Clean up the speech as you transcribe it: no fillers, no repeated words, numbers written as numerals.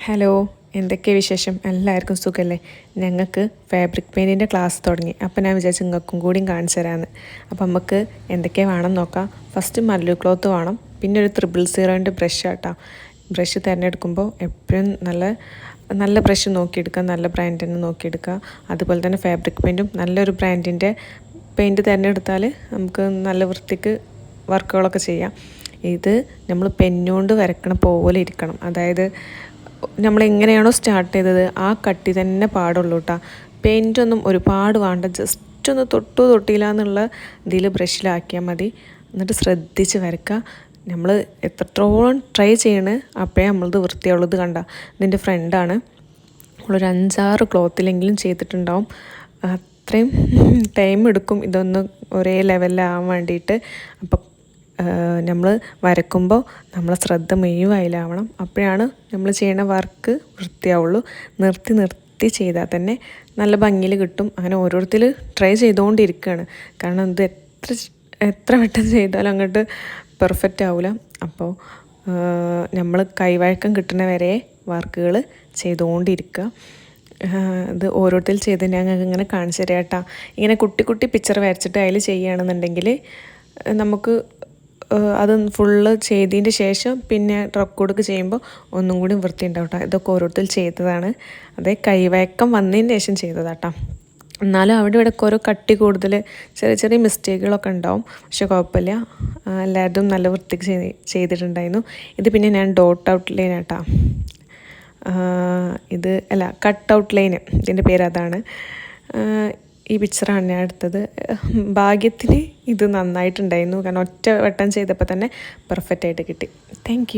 Hello, എന്തൊക്കെ വിശേഷം? എല്ലാവർക്കും സുഖമല്ലേ? ഞങ്ങൾക്ക് ഫാബ്രിക് പെയിൻറ്റിൻ്റെ ക്ലാസ് തുടങ്ങി. അപ്പോൾ ഞാൻ വിചാരിച്ചു നിങ്ങൾക്കും കൂടിയും കാണിച്ചു തരാമെന്ന്. അപ്പോൾ നമുക്ക് എന്തൊക്കെയാണ് വേണം നോക്കാം. ഫസ്റ്റ് മല്ലു ക്ലോത്ത് വേണം, പിന്നെ ഒരു 000 ബ്രഷ് ആട്ടോ. ബ്രഷ് തിരഞ്ഞെടുക്കുമ്പോൾ എപ്പോഴും നല്ല ബ്രഷ് നോക്കിയെടുക്കുക, നല്ല ബ്രാൻഡ് തന്നെ നോക്കിയെടുക്കുക. അതുപോലെ തന്നെ ഫാബ്രിക് പെയിൻറ്റും നല്ലൊരു ബ്രാൻഡിൻ്റെ പെയിൻറ്റ് തിരഞ്ഞെടുത്താൽ നമുക്ക് നല്ല വൃത്തിക്ക് വർക്കുകളൊക്കെ ചെയ്യാം. ഇത് നമ്മൾ പെന്നുകൊണ്ട് വരക്കണ പോലെ ഇരിക്കണം. അതായത് നമ്മളെങ്ങനെയാണോ സ്റ്റാർട്ട് ചെയ്തത് ആ കട്ടി തന്നെ പാടുള്ളൂ കേട്ടോ. പെയിൻറ്റൊന്നും ഒരുപാട് വേണ്ട, ജസ്റ്റ് ഒന്ന് തൊട്ടില്ല എന്നുള്ള ഇതിൽ ബ്രഷിലാക്കിയാൽ മതി. എന്നിട്ട് ശ്രദ്ധിച്ച് വരക്കുക. നമ്മൾ എത്രത്തോളം ട്രൈ ചെയ്യണേ അപ്പോഴേ നമ്മളത് വൃത്തിയുള്ളത് കണ്ട. ഇതിൻ്റെ ഫ്രണ്ടാണ്, നമ്മളൊരു 5-6 ക്ലോത്തിലെങ്കിലും ചെയ്തിട്ടുണ്ടാവും. അത്രയും ടൈം എടുക്കും ഇതൊന്ന് ഒരേ ലെവലിലാവാൻ വേണ്ടിയിട്ട്. അപ്പം നമ്മൾ വരക്കുമ്പോൾ നമ്മളെ ശ്രദ്ധ മുഴുവനാവണം. അപ്പോഴാണ് നമ്മൾ ചെയ്യുന്ന വർക്ക് വൃത്തിയാവുള്ളൂ. നിർത്തി ചെയ്താൽ തന്നെ നല്ല ഭംഗിയിൽ കിട്ടും. അങ്ങനെ ഓരോരുത്തർ ട്രൈ ചെയ്തുകൊണ്ടിരിക്കുകയാണ്. കാരണം ഇത് എത്ര വട്ടം ചെയ്താലും അങ്ങോട്ട് പെർഫെക്റ്റ് ആവില്ല. അപ്പോൾ നമ്മൾ കൈവഴക്കം കിട്ടുന്ന വരെ വർക്കുകൾ ചെയ്തുകൊണ്ടിരിക്കുക. ഇത് ഓരോരുത്തർ ചെയ്ത് ഞങ്ങൾക്ക് ഇങ്ങനെ കാണിച്ചു തരാം കേട്ടോ. ഇങ്ങനെ കുട്ടി പിക്ചർ വരച്ചിട്ട് അതിൽ ചെയ്യുകയാണെന്നുണ്ടെങ്കിൽ നമുക്ക് അത് ഫുള്ള് ചെയ്തതിൻ്റെ ശേഷം പിന്നെ റെക്കോർഡൊക്കെ ചെയ്യുമ്പോൾ ഒന്നും കൂടി വൃത്തി ഉണ്ടാവും കേട്ടോ. ഇതൊക്കെ ഓരോരുത്തർ ചെയ്തതാണ്. അതേ കൈവഴക്കം വന്നതിന് ശേഷം ചെയ്തതാട്ടോ. എന്നാലും അവിടെ ഇവിടെയൊക്കെ ഓരോ കട്ടി കൂടുതൽ ചെറിയ മിസ്റ്റേക്കുകളൊക്കെ ഉണ്ടാവും. പക്ഷെ കുഴപ്പമില്ല, എല്ലാവരും നല്ല വൃത്തിക്ക് ചെയ്തിട്ടുണ്ടായിരുന്നു. ഇത് പിന്നെ ഞാൻ ഡോട്ട് ഔട്ട് ലൈൻ ആട്ടോ. ഇത് കട്ട് ഔട്ട് ലൈന്, ഇതിൻ്റെ പേര് അതാണ്. ഈ പിക്ചറാണ് ഞാൻ എടുത്തത്. ഭാഗ്യത്തിന് ഇത് നന്നായിട്ടുണ്ടായിരുന്നു. കാരണം ഒറ്റ വട്ടം ചെയ്തപ്പോൾ തന്നെ പെർഫെക്റ്റ് ആയിട്ട് കിട്ടി. താങ്ക്